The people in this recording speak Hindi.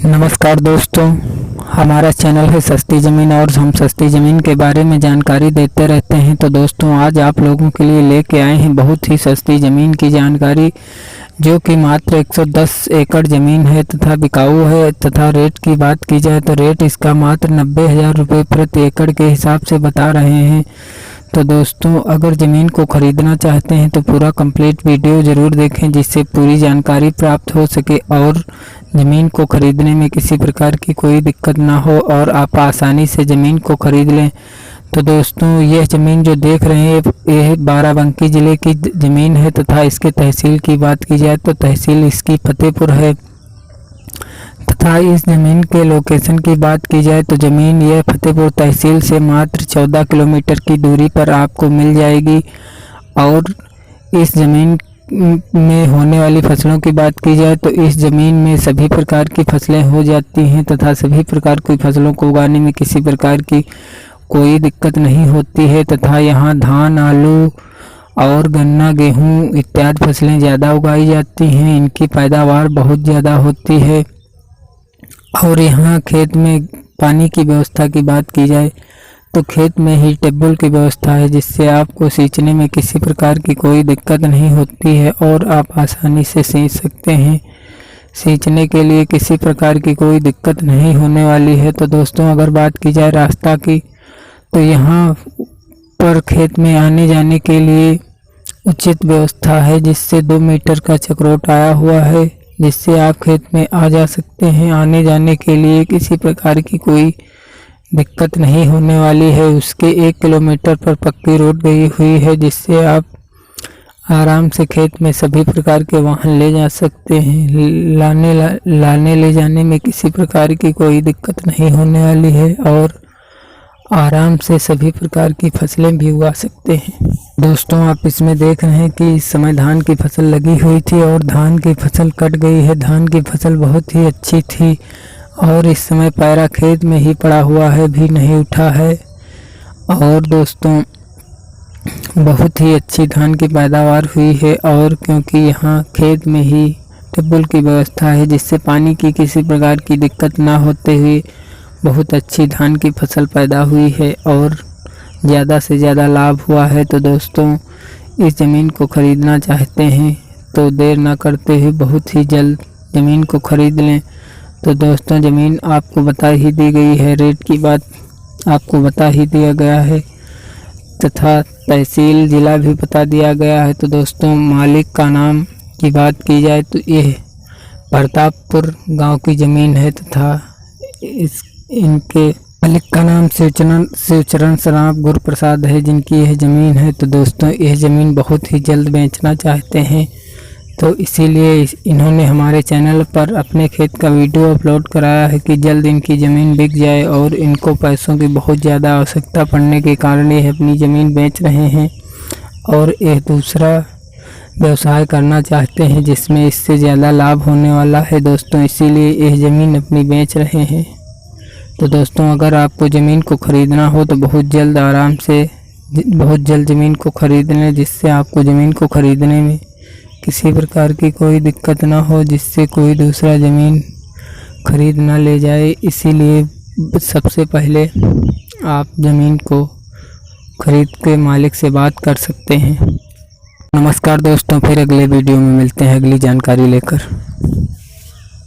नमस्कार दोस्तों, हमारा चैनल है सस्ती ज़मीन और हम सस्ती ज़मीन के बारे में जानकारी देते रहते हैं। तो दोस्तों, आज आप लोगों के लिए लेके आए हैं बहुत ही सस्ती ज़मीन की जानकारी, जो कि मात्र 110 एकड़ ज़मीन है तथा बिकाऊ है। तथा रेट की बात की जाए तो रेट इसका मात्र 90,000 रुपये प्रति एकड़ के हिसाब से बता रहे हैं। तो दोस्तों, अगर ज़मीन को ख़रीदना चाहते हैं तो पूरा कंप्लीट वीडियो ज़रूर देखें, जिससे पूरी जानकारी प्राप्त हो सके और ज़मीन को ख़रीदने में किसी प्रकार की कोई दिक्कत ना हो और आप आसानी से ज़मीन को ख़रीद लें। तो दोस्तों, यह ज़मीन जो देख रहे हैं यह बाराबंकी ज़िले की ज़मीन है तथा इसके तहसील की बात की जाए तो तहसील इसकी फतेहपुर है। तथा इस ज़मीन के लोकेशन की बात की जाए तो ज़मीन यह फतेहपुर तहसील से मात्र 14 किलोमीटर की दूरी पर आपको मिल जाएगी। और इस ज़मीन में होने वाली फसलों की बात की जाए तो इस ज़मीन में सभी प्रकार की फसलें हो जाती हैं तथा सभी प्रकार की फसलों को उगाने में किसी प्रकार की कोई दिक्कत नहीं होती है। तथा यहाँ धान, आलू और गन्ना, गेहूँ इत्यादि फसलें ज़्यादा उगाई जाती हैं। इनकी पैदावार बहुत ज़्यादा होती है। और यहाँ खेत में पानी की व्यवस्था की बात की जाए तो खेत में ही ट्यूबवेल की व्यवस्था है, जिससे आपको सींचने में किसी प्रकार की कोई दिक्कत नहीं होती है और आप आसानी से सींच सकते हैं। सींचने के लिए किसी प्रकार की कोई दिक्कत नहीं होने वाली है। तो दोस्तों, अगर बात की जाए रास्ता की तो यहाँ पर खेत में आने जाने के लिए उचित व्यवस्था है, जिससे 2 मीटर का चक्रोट आया हुआ है, जिससे आप खेत में आ जा सकते हैं। आने जाने के लिए किसी प्रकार की कोई दिक्कत नहीं होने वाली है। उसके 1 किलोमीटर पर पक्की रोड गई हुई है, जिससे आप आराम से खेत में सभी प्रकार के वाहन ले जा सकते हैं। लाने ले जाने में किसी प्रकार की कोई दिक्कत नहीं होने वाली है और आराम से सभी प्रकार की फसलें भी उगा सकते हैं। दोस्तों, आप इसमें देख रहे हैं कि इस समय धान की फसल लगी हुई थी और धान की फसल कट गई है। धान की फसल बहुत ही अच्छी थी और इस समय पैरा खेत में ही पड़ा हुआ है, भी नहीं उठा है। और दोस्तों, बहुत ही अच्छी धान की पैदावार हुई है और क्योंकि यहाँ खेत में ही ट्यूबवेल की व्यवस्था है, जिससे पानी की किसी प्रकार की दिक्कत ना होते हुए बहुत अच्छी धान की फसल पैदा हुई है और ज़्यादा से ज़्यादा लाभ हुआ है। तो दोस्तों, इस ज़मीन को ख़रीदना चाहते हैं तो देर ना करते हुए बहुत ही जल्द ज़मीन को ख़रीद लें। तो दोस्तों, ज़मीन आपको बता ही दी गई है, रेट की बात आपको बता ही दिया गया है तथा तहसील ज़िला भी बता दिया गया है। तो दोस्तों, मालिक का नाम की बात की जाए तो यह प्रतापपुर गांव की ज़मीन है तथा इनके मालिक का नाम शिवचरण शराब गुरुप्रसाद है, जिनकी यह ज़मीन है। तो दोस्तों, यह ज़मीन बहुत ही जल्द बेचना चाहते हैं, तो इसीलिए इन्होंने हमारे चैनल पर अपने खेत का वीडियो अपलोड कराया है कि जल्द इनकी ज़मीन बिक जाए और इनको पैसों की बहुत ज़्यादा आवश्यकता पड़ने के कारण ये अपनी ज़मीन बेच रहे हैं और एक दूसरा व्यवसाय करना चाहते हैं जिसमें इससे ज़्यादा लाभ होने वाला है। दोस्तों, इसीलिए यह ज़मीन अपनी बेच रहे हैं। तो दोस्तों, अगर आपको ज़मीन को ख़रीदना हो तो बहुत जल्द ज़मीन को ख़रीद लें, जिससे आपको ज़मीन को ख़रीदने में किसी प्रकार की कोई दिक्कत ना हो, जिससे कोई दूसरा ज़मीन ख़रीद ना ले जाए। इसीलिए सबसे पहले आप ज़मीन को ख़रीद के मालिक से बात कर सकते हैं। नमस्कार दोस्तों, फिर अगले वीडियो में मिलते हैं अगली जानकारी लेकर।